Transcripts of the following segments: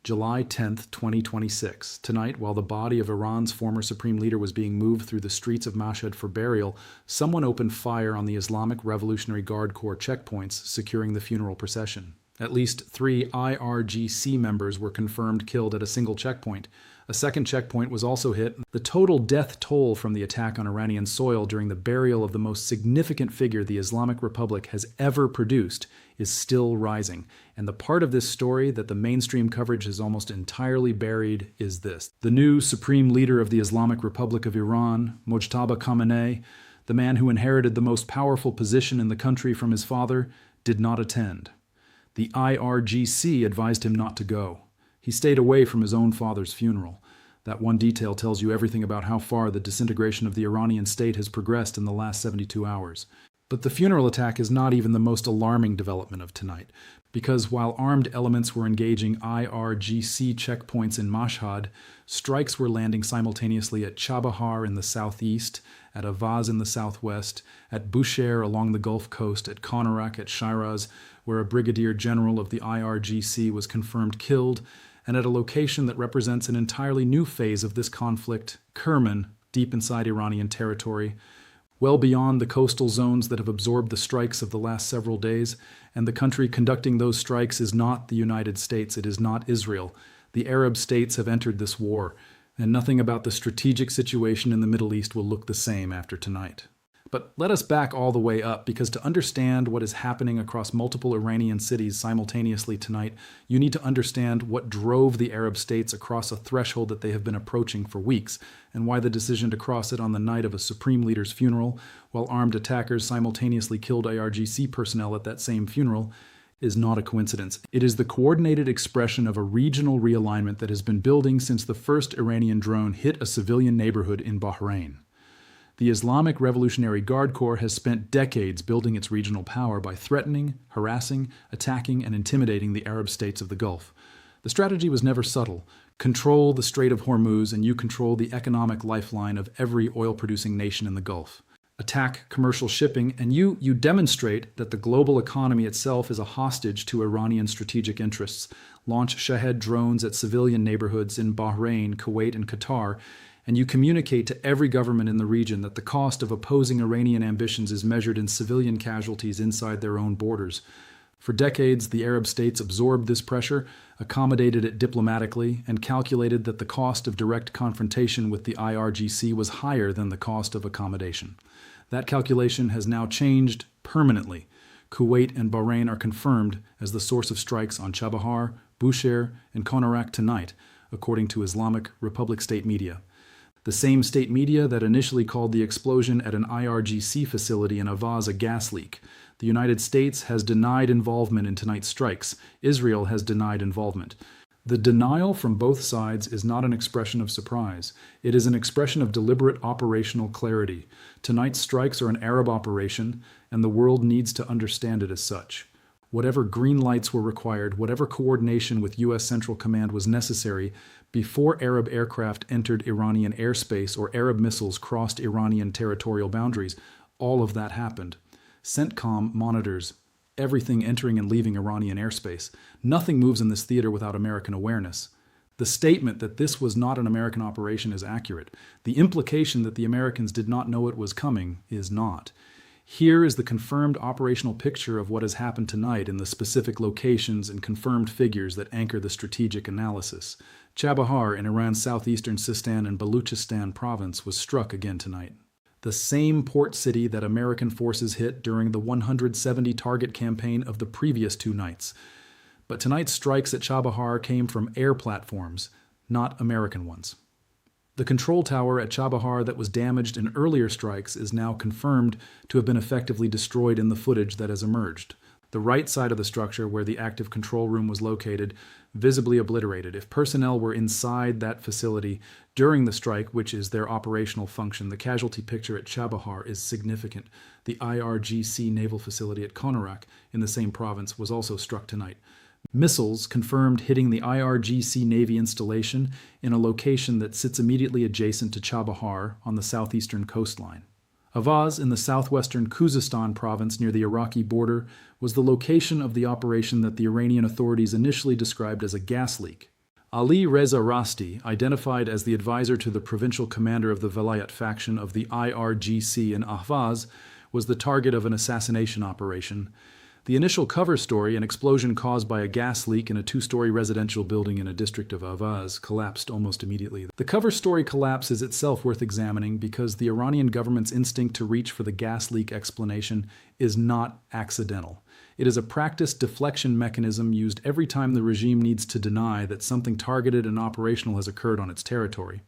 July 10th, 2026. Tonight, while the body of Iran's former supreme leader was being moved through the streets of Mashhad for burial, someone opened fire on the Islamic Revolutionary Guard Corps checkpoints securing the funeral procession. At least 3 IRGC members were confirmed killed at a single checkpoint. A second checkpoint was also hit. The total death toll from the attack on Iranian soil during the burial of the most significant figure the Islamic Republic has ever produced is still rising. And the part of this story that the mainstream coverage has almost entirely buried is this. The new supreme leader of the Islamic Republic of Iran, Mojtaba Khamenei, the man who inherited the most powerful position in the country from his father, did not attend. The IRGC advised him not to go. He stayed away from his own father's funeral. That one detail tells you everything about how far the disintegration of the Iranian state has progressed in the last 72 hours. But the funeral attack is not even the most alarming development of tonight, because while armed elements were engaging IRGC checkpoints in Mashhad, strikes were landing simultaneously at Chabahar in the southeast, at Avaz in the southwest, at Bushehr along the Gulf Coast, at Konarak, at Shiraz, where a brigadier general of the IRGC was confirmed killed, and at a location that represents an entirely new phase of this conflict, Kerman, deep inside Iranian territory, well beyond the coastal zones that have absorbed the strikes of the last several days, and the country conducting those strikes is not the United States, it is not Israel. The Arab states have entered this war, and nothing about the strategic situation in the Middle East will look the same after tonight. But let us back all the way up, because to understand what is happening across multiple Iranian cities simultaneously tonight, you need to understand what drove the Arab states across a threshold that they have been approaching for weeks, and why the decision to cross it on the night of a supreme leader's funeral, while armed attackers simultaneously killed IRGC personnel at that same funeral, is not a coincidence. It is the coordinated expression of a regional realignment that has been building since the first Iranian drone hit a civilian neighborhood in Bahrain. The Islamic Revolutionary Guard Corps has spent decades building its regional power by threatening, harassing, attacking, and intimidating the Arab states of the Gulf. The strategy was never subtle. Control the Strait of Hormuz and you control the economic lifeline of every oil-producing nation in the Gulf. Attack commercial shipping, and you demonstrate that the global economy itself is a hostage to Iranian strategic interests. Launch Shahed drones at civilian neighborhoods in Bahrain, Kuwait, and Qatar, and you communicate to every government in the region that the cost of opposing Iranian ambitions is measured in civilian casualties inside their own borders. For decades, the Arab states absorbed this pressure, accommodated it diplomatically, and calculated that the cost of direct confrontation with the IRGC was higher than the cost of accommodation. That calculation has now changed permanently. Kuwait and Bahrain are confirmed as the source of strikes on Chabahar, Bushehr, and Konarak tonight, according to Islamic Republic state media. The same state media that initially called the explosion at an IRGC facility in Avaz a gas leak. The United States has denied involvement in tonight's strikes. Israel has denied involvement. The denial from both sides is not an expression of surprise. It is an expression of deliberate operational clarity. Tonight's strikes are an Arab operation, and the world needs to understand it as such. Whatever green lights were required, whatever coordination with U.S. Central Command was necessary before Arab aircraft entered Iranian airspace or Arab missiles crossed Iranian territorial boundaries, all of that happened. CENTCOM monitors everything entering and leaving Iranian airspace. Nothing moves in this theater without American awareness. The statement that this was not an American operation is accurate. The implication that the Americans did not know it was coming is not. Here is the confirmed operational picture of what has happened tonight in the specific locations and confirmed figures that anchor the strategic analysis. Chabahar in Iran's southeastern Sistan and Baluchistan province was struck again tonight. The same port city that American forces hit during the 170 target campaign of the previous 2 nights. But tonight's strikes at Chabahar came from air platforms, not American ones. The control tower at Chabahar that was damaged in earlier strikes is now confirmed to have been effectively destroyed in the footage that has emerged. The right side of the structure, where the active control room was located, visibly obliterated. If personnel were inside that facility during the strike, which is their operational function, the casualty picture at Chabahar is significant. The IRGC naval facility at Konarak in the same province was also struck tonight. Missiles confirmed hitting the IRGC Navy installation in a location that sits immediately adjacent to Chabahar on the southeastern coastline. Avaz in the southwestern Khuzestan province near the Iraqi border was the location of the operation that the Iranian authorities initially described as a gas leak. Ali Reza Rasti, identified as the advisor to the provincial commander of the Velayat faction of the IRGC in Ahvaz, was the target of an assassination operation. The initial cover story, an explosion caused by a gas leak in a two-story residential building in a district of Ahvaz, collapsed almost immediately. The cover story collapse is itself worth examining because the Iranian government's instinct to reach for the gas leak explanation is not accidental. It is a practiced deflection mechanism used every time the regime needs to deny that something targeted and operational has occurred on its territory.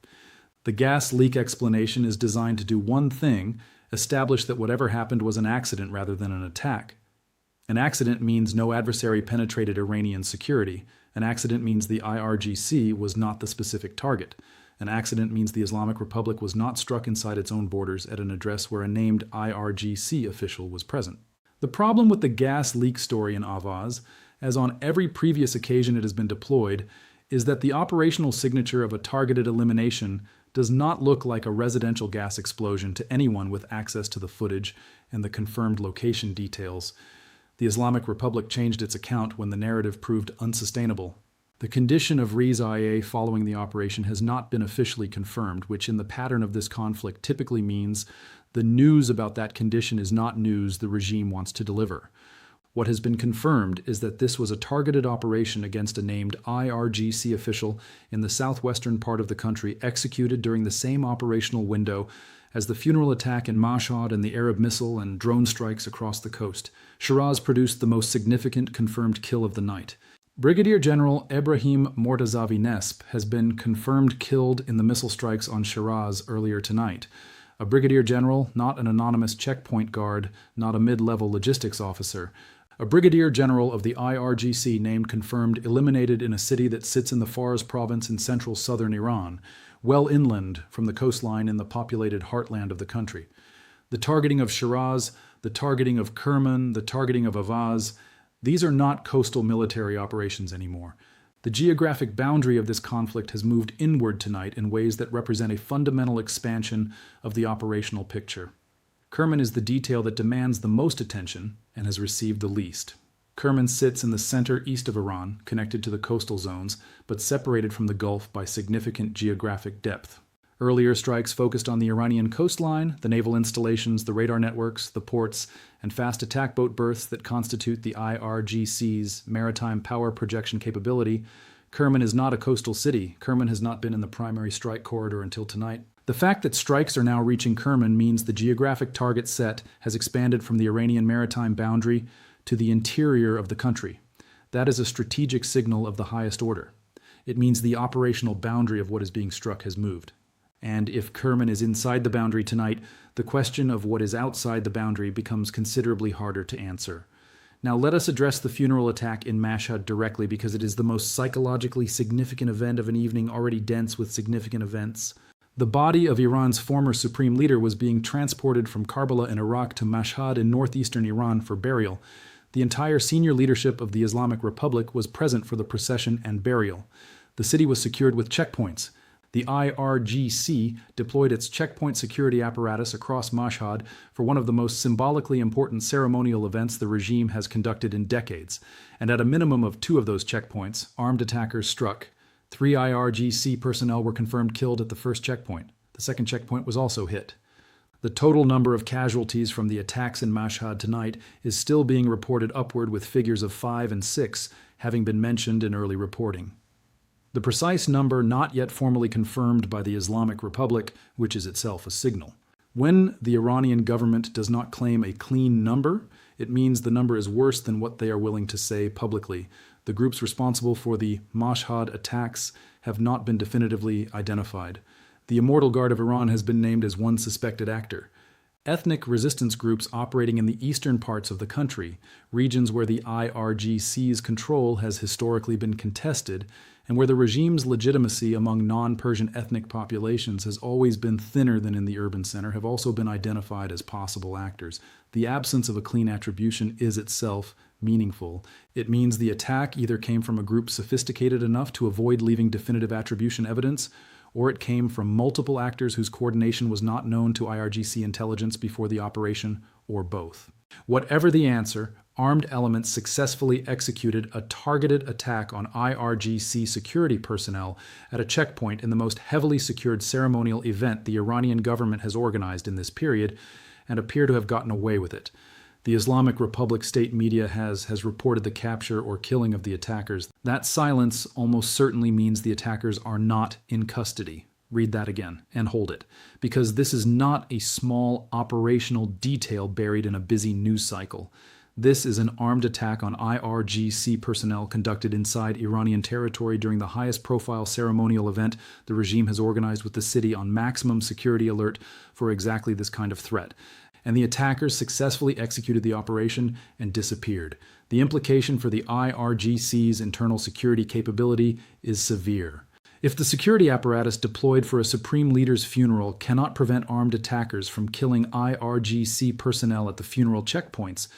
The gas leak explanation is designed to do one thing: establish that whatever happened was an accident rather than an attack. An accident means no adversary penetrated Iranian security. An accident means the IRGC was not the specific target. An accident means the Islamic Republic was not struck inside its own borders at an address where a named IRGC official was present. The problem with the gas leak story in Ahvaz, as on every previous occasion it has been deployed, is that the operational signature of a targeted elimination does not look like a residential gas explosion to anyone with access to the footage and the confirmed location details. The Islamic Republic changed its account when the narrative proved unsustainable. The condition of Reza IA following the operation has not been officially confirmed, which in the pattern of this conflict typically means the news about that condition is not news the regime wants to deliver. What has been confirmed is that this was a targeted operation against a named IRGC official in the southwestern part of the country, executed during the same operational window as the funeral attack in Mashhad and the Arab missile and drone strikes across the coast. Shiraz produced the most significant confirmed kill of the night. Brigadier General Ebrahim Mortazavi Nesp has been confirmed killed in the missile strikes on Shiraz earlier tonight. A brigadier general, not an anonymous checkpoint guard, not a mid-level logistics officer. A brigadier general of the IRGC named confirmed eliminated in a city that sits in the Fars province in central southern Iran, well inland from the coastline in the populated heartland of the country. The targeting of Shiraz, the targeting of Kerman, the targeting of Ahvaz, these are not coastal military operations anymore. The geographic boundary of this conflict has moved inward tonight in ways that represent a fundamental expansion of the operational picture. Kerman is the detail that demands the most attention and has received the least. Kerman sits in the center east of Iran, connected to the coastal zones, but separated from the Gulf by significant geographic depth. Earlier strikes focused on the Iranian coastline, the naval installations, the radar networks, the ports, and fast attack boat berths that constitute the IRGC's maritime power projection capability. Kerman is not a coastal city. Kerman has not been in the primary strike corridor until tonight. The fact that strikes are now reaching Kerman means the geographic target set has expanded from the Iranian maritime boundary to the interior of the country. That is a strategic signal of the highest order. It means the operational boundary of what is being struck has moved. And if Kerman is inside the boundary tonight, the question of what is outside the boundary becomes considerably harder to answer. Now let us address the funeral attack in Mashhad directly, because it is the most psychologically significant event of an evening already dense with significant events. The body of Iran's former supreme leader was being transported from Karbala in Iraq to Mashhad in northeastern Iran for burial. The entire senior leadership of the Islamic Republic was present for the procession and burial. The city was secured with checkpoints. The IRGC deployed its checkpoint security apparatus across Mashhad for one of the most symbolically important ceremonial events the regime has conducted in decades, and at a minimum of 2 of those checkpoints, armed attackers struck. 3 IRGC personnel were confirmed killed at the first checkpoint. The second checkpoint was also hit. The total number of casualties from the attacks in Mashhad tonight is still being reported upward, with figures of 5 and 6 having been mentioned in early reporting. The precise number not yet formally confirmed by the Islamic Republic, which is itself a signal. When the Iranian government does not claim a clean number, it means the number is worse than what they are willing to say publicly. The groups responsible for the Mashhad attacks have not been definitively identified. The Immortal Guard of Iran has been named as one suspected actor. Ethnic resistance groups operating in the eastern parts of the country, regions where the IRGC's control has historically been contested, and where the regime's legitimacy among non-Persian ethnic populations has always been thinner than in the urban center, have also been identified as possible actors. The absence of a clean attribution is itself meaningful. It means the attack either came from a group sophisticated enough to avoid leaving definitive attribution evidence, or it came from multiple actors whose coordination was not known to IRGC intelligence before the operation, or both. Whatever the answer, armed elements successfully executed a targeted attack on IRGC security personnel at a checkpoint in the most heavily secured ceremonial event the Iranian government has organized in this period, and appear to have gotten away with it. The Islamic Republic state media has reported the capture or killing of the attackers. That silence almost certainly means the attackers are not in custody. Read that again and hold it, because this is not a small operational detail buried in a busy news cycle. This is an armed attack on IRGC personnel conducted inside Iranian territory during the highest profile ceremonial event the regime has organized with the city on maximum security alert for exactly this kind of threat. And the attackers successfully executed the operation and disappeared. The implication for the IRGC's internal security capability is severe. If the security apparatus deployed for a supreme leader's funeral cannot prevent armed attackers from killing IRGC personnel at the funeral checkpoints,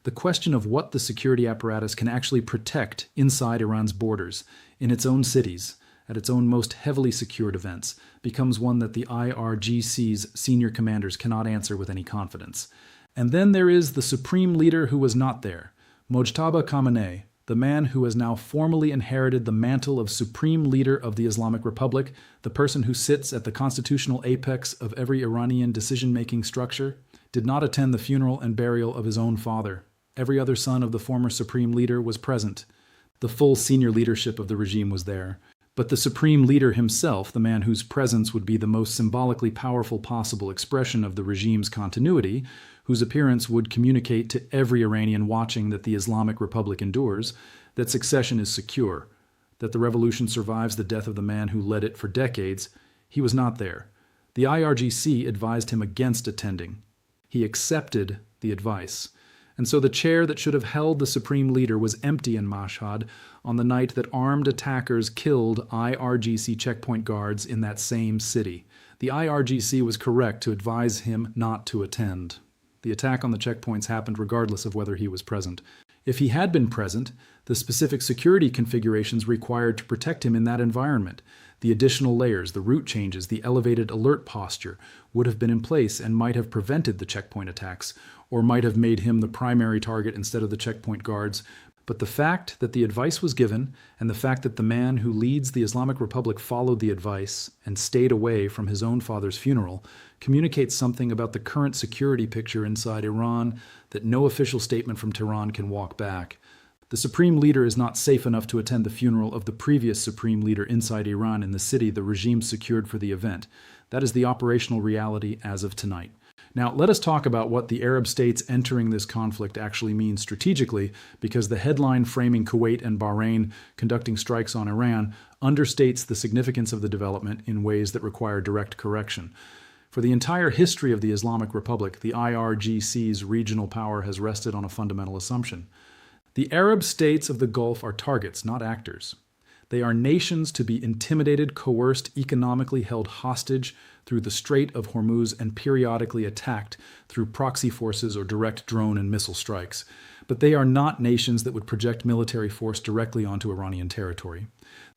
the question of what the security apparatus can actually protect inside Iran's borders, in its own cities, at its own most heavily secured events, becomes one that the IRGC's senior commanders cannot answer with any confidence. And then there is the supreme leader who was not there, Mojtaba Khamenei, the man who has now formally inherited the mantle of supreme leader of the Islamic Republic, the person who sits at the constitutional apex of every Iranian decision-making structure, did not attend the funeral and burial of his own father. Every other son of the former supreme leader was present. The full senior leadership of the regime was there. But the supreme leader himself, the man whose presence would be the most symbolically powerful possible expression of the regime's continuity, whose appearance would communicate to every Iranian watching that the Islamic Republic endures, that succession is secure, that the revolution survives the death of the man who led it for decades, he was not there. The IRGC advised him against attending. He accepted the advice. And so the chair that should have held the supreme leader was empty in Mashhad on the night that armed attackers killed IRGC checkpoint guards in that same city. The IRGC was correct to advise him not to attend. The attack on the checkpoints happened regardless of whether he was present. If he had been present, the specific security configurations required to protect him in that environment, the additional layers, the route changes, the elevated alert posture, would have been in place and might have prevented the checkpoint attacks, or might have made him the primary target instead of the checkpoint guards. But the fact that the advice was given, and the fact that the man who leads the Islamic Republic followed the advice and stayed away from his own father's funeral, communicates something about the current security picture inside Iran that no official statement from Tehran can walk back. The supreme leader is not safe enough to attend the funeral of the previous supreme leader inside Iran in the city the regime secured for the event. That is the operational reality as of tonight. Now, let us talk about what the Arab states entering this conflict actually means strategically, because the headline framing Kuwait and Bahrain conducting strikes on Iran understates the significance of the development in ways that require direct correction. For the entire history of the Islamic Republic, the IRGC's regional power has rested on a fundamental assumption. The Arab states of the Gulf are targets, not actors. They are nations to be intimidated, coerced, economically held hostage through the Strait of Hormuz and periodically attacked through proxy forces or direct drone and missile strikes. But they are not nations that would project military force directly onto Iranian territory.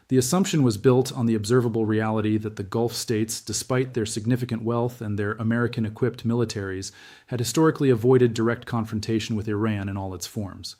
The assumption was built on the observable reality that the Gulf states, despite their significant wealth and their American-equipped militaries, had historically avoided direct confrontation with Iran in all its forms.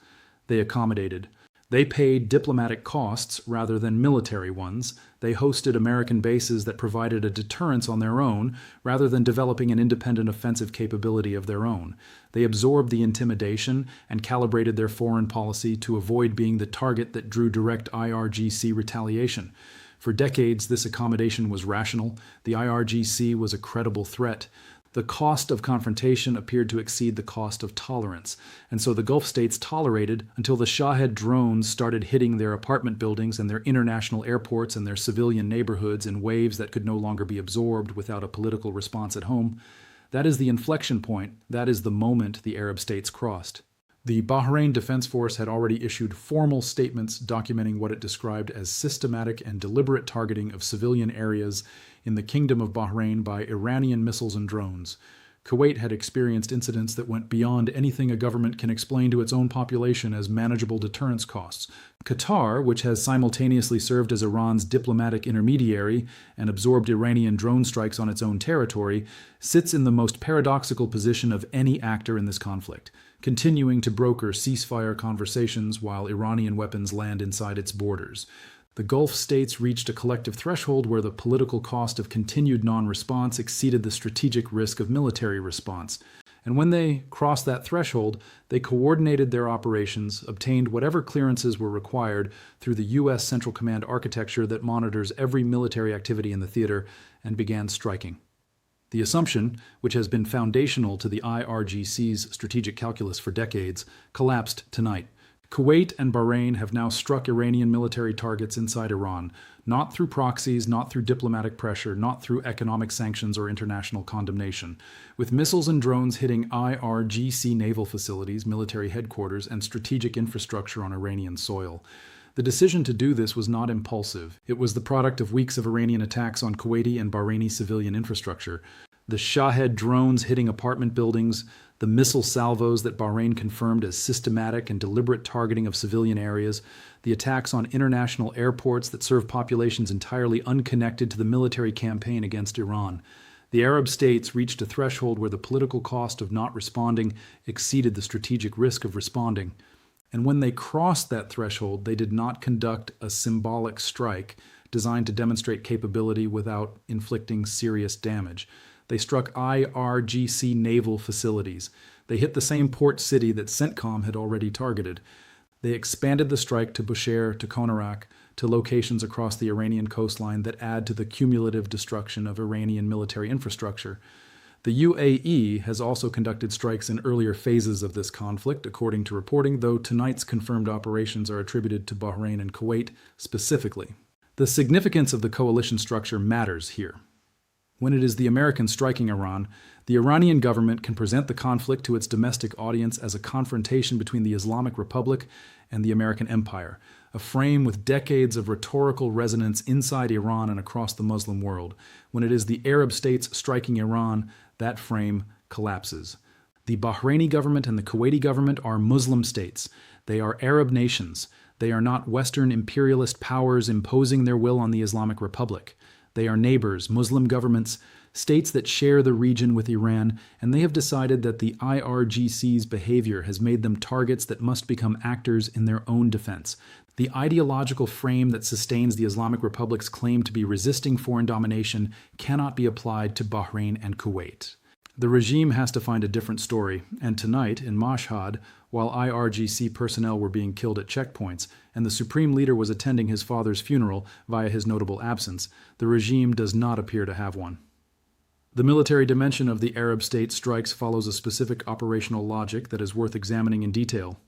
They accommodated. They paid diplomatic costs rather than military ones. They hosted American bases that provided a deterrence on their own rather than developing an independent offensive capability of their own. They absorbed the intimidation and calibrated their foreign policy to avoid being the target that drew direct IRGC retaliation. For decades, this accommodation was rational. The IRGC was a credible threat. The cost of confrontation appeared to exceed the cost of tolerance, and so the Gulf states tolerated until the Shahed drones started hitting their apartment buildings and their international airports and their civilian neighborhoods in waves that could no longer be absorbed without a political response at home. That is the inflection point. That is the moment the Arab states crossed. The Bahrain Defense Force had already issued formal statements documenting what it described as systematic and deliberate targeting of civilian areas in the Kingdom of Bahrain by Iranian missiles and drones. Kuwait had experienced incidents that went beyond anything a government can explain to its own population as manageable deterrence costs. Qatar, which has simultaneously served as Iran's diplomatic intermediary and absorbed Iranian drone strikes on its own territory, sits in the most paradoxical position of any actor in this conflict, continuing to broker ceasefire conversations while Iranian weapons land inside its borders. The Gulf states reached a collective threshold where the political cost of continued non-response exceeded the strategic risk of military response. And when they crossed that threshold, they coordinated their operations, obtained whatever clearances were required through the U.S. Central Command architecture that monitors every military activity in the theater, and began striking. The assumption, which has been foundational to the IRGC's strategic calculus for decades, collapsed tonight. Kuwait and Bahrain have now struck Iranian military targets inside Iran, not through proxies, not through diplomatic pressure, not through economic sanctions or international condemnation, with missiles and drones hitting IRGC naval facilities, military headquarters, and strategic infrastructure on Iranian soil. The decision to do this was not impulsive. It was the product of weeks of Iranian attacks on Kuwaiti and Bahraini civilian infrastructure. The Shahed drones hitting apartment buildings, the missile salvos that Bahrain confirmed as systematic and deliberate targeting of civilian areas, the attacks on international airports that serve populations entirely unconnected to the military campaign against Iran. The Arab states reached a threshold where the political cost of not responding exceeded the strategic risk of responding. And when they crossed that threshold, they did not conduct a symbolic strike designed to demonstrate capability without inflicting serious damage. They struck IRGC naval facilities. They hit the same port city that CENTCOM had already targeted. They expanded the strike to Bushehr, to Konarak, to locations across the Iranian coastline that add to the cumulative destruction of Iranian military infrastructure. The UAE has also conducted strikes in earlier phases of this conflict, according to reporting, though tonight's confirmed operations are attributed to Bahrain and Kuwait specifically. The significance of the coalition structure matters here. When it is the Americans striking Iran, the Iranian government can present the conflict to its domestic audience as a confrontation between the Islamic Republic and the American empire, a frame with decades of rhetorical resonance inside Iran and across the Muslim world. When it is the Arab states striking Iran, that frame collapses. The Bahraini government and the Kuwaiti government are Muslim states. They are Arab nations. They are not Western imperialist powers imposing their will on the Islamic Republic. They are neighbors, Muslim governments, states that share the region with Iran, and they have decided that the IRGC's behavior has made them targets that must become actors in their own defense. The ideological frame that sustains the Islamic Republic's claim to be resisting foreign domination cannot be applied to Bahrain and Kuwait. The regime has to find a different story, and tonight, in Mashhad, while IRGC personnel were being killed at checkpoints, and the Supreme Leader was attending his father's funeral via his notable absence, the regime does not appear to have one. The military dimension of the Arab state strikes follows a specific operational logic that is worth examining in detail.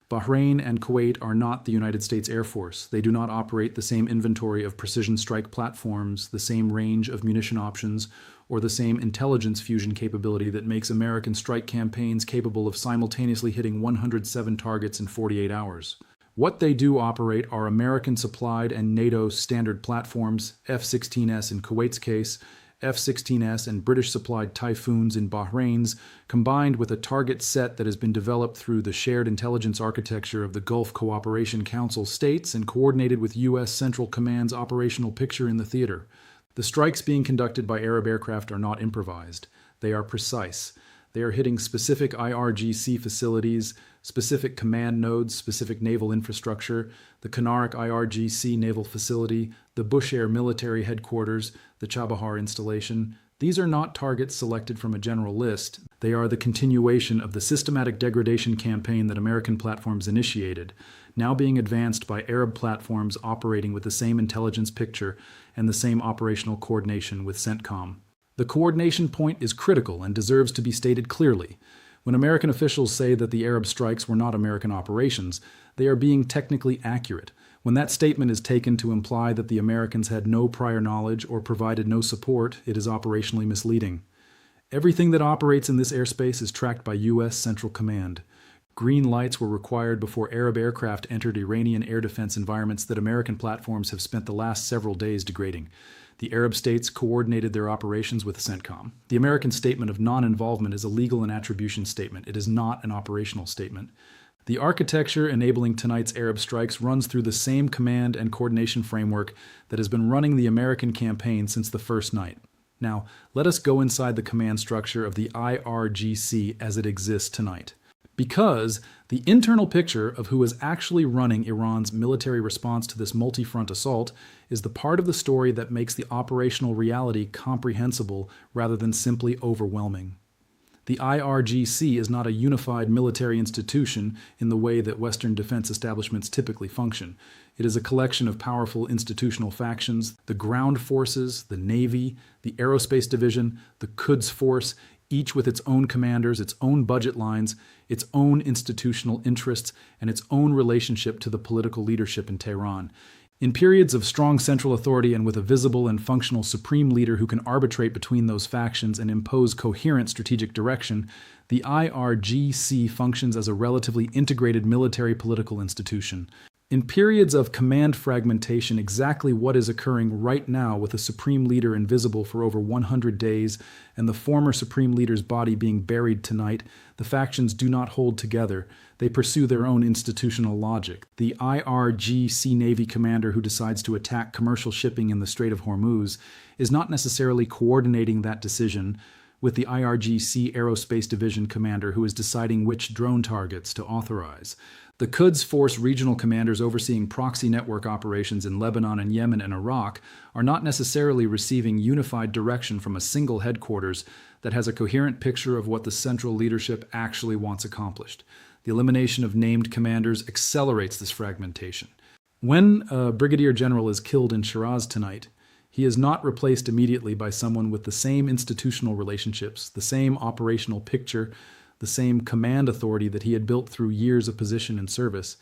Bahrain and Kuwait are not the United States Air Force. They do not operate the same inventory of precision strike platforms, the same range of munition options, or the same intelligence fusion capability that makes American strike campaigns capable of simultaneously hitting 107 targets in 48 hours. What they do operate are American-supplied and NATO standard platforms, F-16S in Kuwait's case, F-16S and British-supplied Typhoons in Bahrain's, combined with a target set that has been developed through the shared intelligence architecture of the Gulf Cooperation Council states and coordinated with U.S. Central Command's operational picture in the theater. The strikes being conducted by Arab aircraft are not improvised. They are precise. They are hitting specific IRGC facilities, specific command nodes, specific naval infrastructure, the Konarak IRGC naval facility, the Bushehr military headquarters, the Chabahar installation. These are not targets selected from a general list. They are the continuation of the systematic degradation campaign that American platforms initiated, now being advanced by Arab platforms operating with the same intelligence picture and the same operational coordination with CENTCOM. The coordination point is critical and deserves to be stated clearly. When American officials say that the Arab strikes were not American operations, they are being technically accurate. When that statement is taken to imply that the Americans had no prior knowledge or provided no support, it is operationally misleading. Everything that operates in this airspace is tracked by U.S. Central Command. Green lights were required before Arab aircraft entered Iranian air defense environments that American platforms have spent the last several days degrading. The Arab states coordinated their operations with CENTCOM. The American statement of non-involvement is a legal and attribution statement. It is not an operational statement. The architecture enabling tonight's Arab strikes runs through the same command and coordination framework that has been running the American campaign since the first night. Now, let us go inside the command structure of the IRGC as it exists tonight. Because the internal picture of who is actually running Iran's military response to this multi-front assault is the part of the story that makes the operational reality comprehensible rather than simply overwhelming. The IRGC is not a unified military institution in the way that Western defense establishments typically function. It is a collection of powerful institutional factions: the ground forces, the Navy, the Aerospace Division, the Quds Force, each with its own commanders, its own budget lines, its own institutional interests, and its own relationship to the political leadership in Tehran. In periods of strong central authority and with a visible and functional supreme leader who can arbitrate between those factions and impose coherent strategic direction, the IRGC functions as a relatively integrated military political institution. In periods of command fragmentation, exactly what is occurring right now with a supreme leader invisible for over 100 days and the former supreme leader's body being buried tonight, the factions do not hold together. They pursue their own institutional logic. The IRGC Navy commander who decides to attack commercial shipping in the Strait of Hormuz is not necessarily coordinating that decision with the IRGC Aerospace Division commander who is deciding which drone targets to authorize. The Quds Force regional commanders overseeing proxy network operations in Lebanon and Yemen and Iraq are not necessarily receiving unified direction from a single headquarters that has a coherent picture of what the central leadership actually wants accomplished. The elimination of named commanders accelerates this fragmentation. When a brigadier general is killed in Shiraz tonight, he is not replaced immediately by someone with the same institutional relationships, the same operational picture, the same command authority that he had built through years of position and service.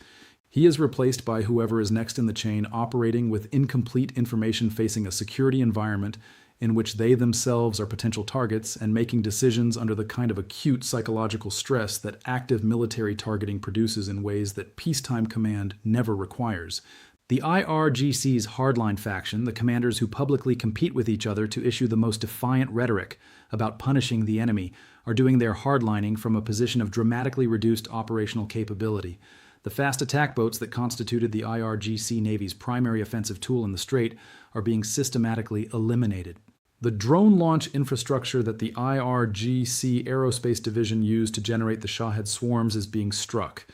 He is replaced by whoever is next in the chain, operating with incomplete information, facing a security environment in which they themselves are potential targets and making decisions under the kind of acute psychological stress that active military targeting produces in ways that peacetime command never requires. The IRGC's hardline faction, the commanders who publicly compete with each other to issue the most defiant rhetoric about punishing the enemy, are doing their hardlining from a position of dramatically reduced operational capability. The fast attack boats that constituted the IRGC Navy's primary offensive tool in the Strait are being systematically eliminated. The drone launch infrastructure that the IRGC Aerospace Division used to generate the Shahed swarms is being struck.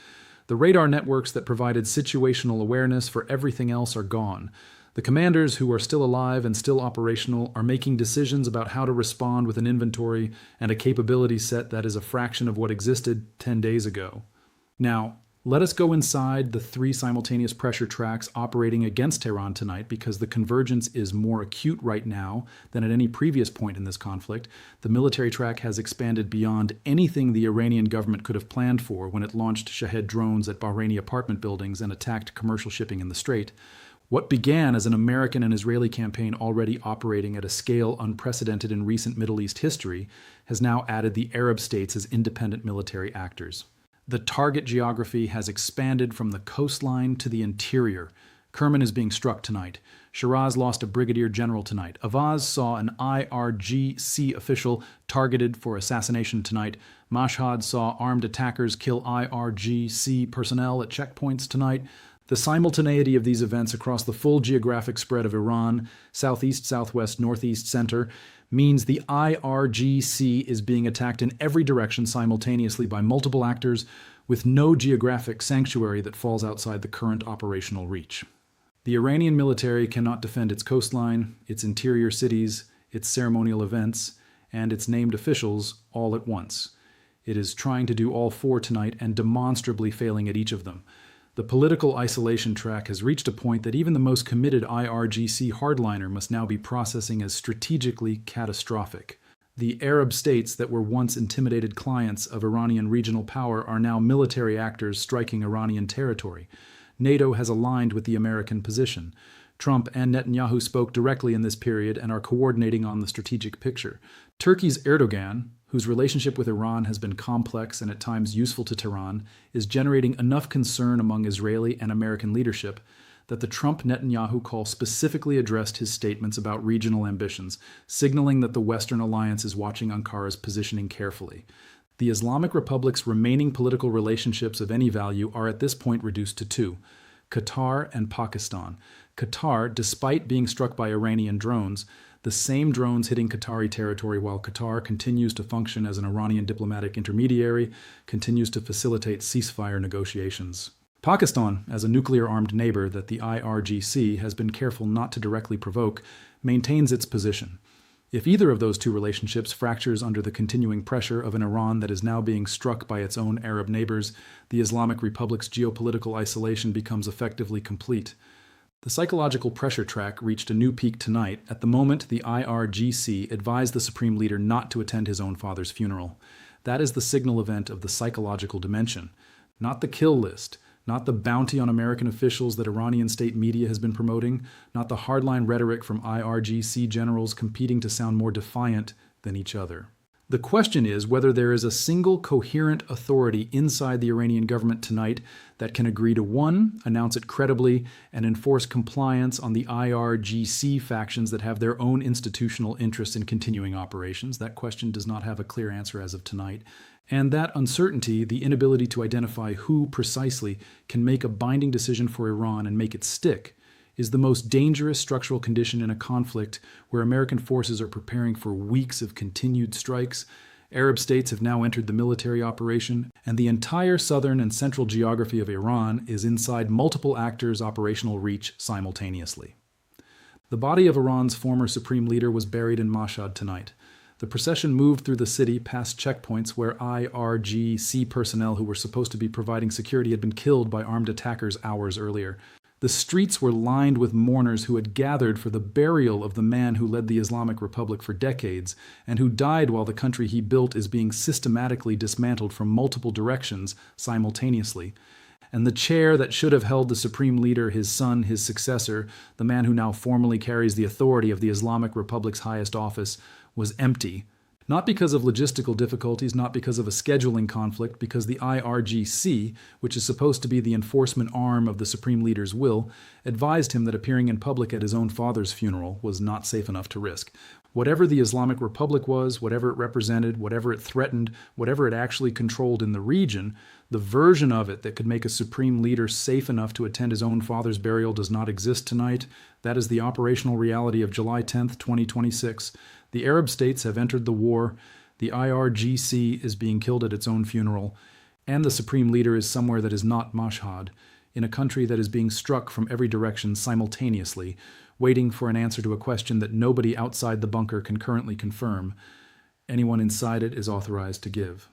The radar networks that provided situational awareness for everything else are gone. The commanders who are still alive and still operational are making decisions about how to respond with an inventory and a capability set that is a fraction of what existed 10 days ago. Now, let us go inside the 3 simultaneous pressure tracks operating against Tehran tonight, because the convergence is more acute right now than at any previous point in this conflict. The military track has expanded beyond anything the Iranian government could have planned for when it launched Shahed drones at Bahraini apartment buildings and attacked commercial shipping in the Strait. What began as an American and Israeli campaign already operating at a scale unprecedented in recent Middle East history has now added the Arab states as independent military actors. The target geography has expanded from the coastline to the interior. Kerman is being struck tonight. Shiraz lost a brigadier general tonight. Avaz saw an IRGC official targeted for assassination tonight. Mashhad saw armed attackers kill IRGC personnel at checkpoints tonight. The simultaneity of these events across the full geographic spread of Iran, southeast, southwest, northeast, center, means the IRGC is being attacked in every direction simultaneously by multiple actors with no geographic sanctuary that falls outside the current operational reach. The Iranian military cannot defend its coastline, its interior cities, its ceremonial events, and its named officials all at once. It is trying to do all 4 tonight and demonstrably failing at each of them. The political isolation track has reached a point that even the most committed IRGC hardliner must now be processing as strategically catastrophic. The Arab states that were once intimidated clients of Iranian regional power are now military actors striking Iranian territory. NATO has aligned with the American position. Trump and Netanyahu spoke directly in this period and are coordinating on the strategic picture. Turkey's Erdogan, whose relationship with Iran has been complex and at times useful to Tehran, is generating enough concern among Israeli and American leadership that the Trump-Netanyahu call specifically addressed his statements about regional ambitions, signaling that the Western alliance is watching Ankara's positioning carefully. The Islamic Republic's remaining political relationships of any value are at this point reduced to two: Qatar and Pakistan. Qatar, despite being struck by Iranian drones, the same drones hitting Qatari territory while Qatar continues to function as an Iranian diplomatic intermediary, continues to facilitate ceasefire negotiations. Pakistan, as a nuclear-armed neighbor that the IRGC has been careful not to directly provoke, maintains its position. If either of those two relationships fractures under the continuing pressure of an Iran that is now being struck by its own Arab neighbors, the Islamic Republic's geopolitical isolation becomes effectively complete. The psychological pressure track reached a new peak tonight. At the moment, the IRGC advised the Supreme Leader not to attend his own father's funeral. That is the signal event of the psychological dimension, not the kill list, not the bounty on American officials that Iranian state media has been promoting, not the hardline rhetoric from IRGC generals competing to sound more defiant than each other. The question is whether there is a single coherent authority inside the Iranian government tonight that can agree to, one, announce it credibly and enforce compliance on the IRGC factions that have their own institutional interest in continuing operations. That question does not have a clear answer as of tonight. And that uncertainty, the inability to identify who precisely can make a binding decision for Iran and make it stick, is the most dangerous structural condition in a conflict where American forces are preparing for weeks of continued strikes. Arab states have now entered the military operation, and the entire southern and central geography of Iran is inside multiple actors' operational reach simultaneously. The body of Iran's former supreme leader was buried in Mashhad tonight. The procession moved through the city past checkpoints where IRGC personnel who were supposed to be providing security had been killed by armed attackers hours earlier. The streets were lined with mourners who had gathered for the burial of the man who led the Islamic Republic for decades and who died while the country he built is being systematically dismantled from multiple directions simultaneously. And the chair that should have held the supreme leader, his son, his successor, the man who now formally carries the authority of the Islamic Republic's highest office, was empty. Not because of logistical difficulties, not because of a scheduling conflict, because the IRGC, which is supposed to be the enforcement arm of the Supreme Leader's will, advised him that appearing in public at his own father's funeral was not safe enough to risk. Whatever the Islamic Republic was, whatever it represented, whatever it threatened, whatever it actually controlled in the region, the version of it that could make a Supreme Leader safe enough to attend his own father's burial does not exist tonight. That is the operational reality of July 10th, 2026. The Arab states have entered the war, the IRGC is being killed at its own funeral, and the Supreme Leader is somewhere that is not Mashhad, in a country that is being struck from every direction simultaneously, waiting for an answer to a question that nobody outside the bunker can currently confirm. Anyone inside it is authorized to give.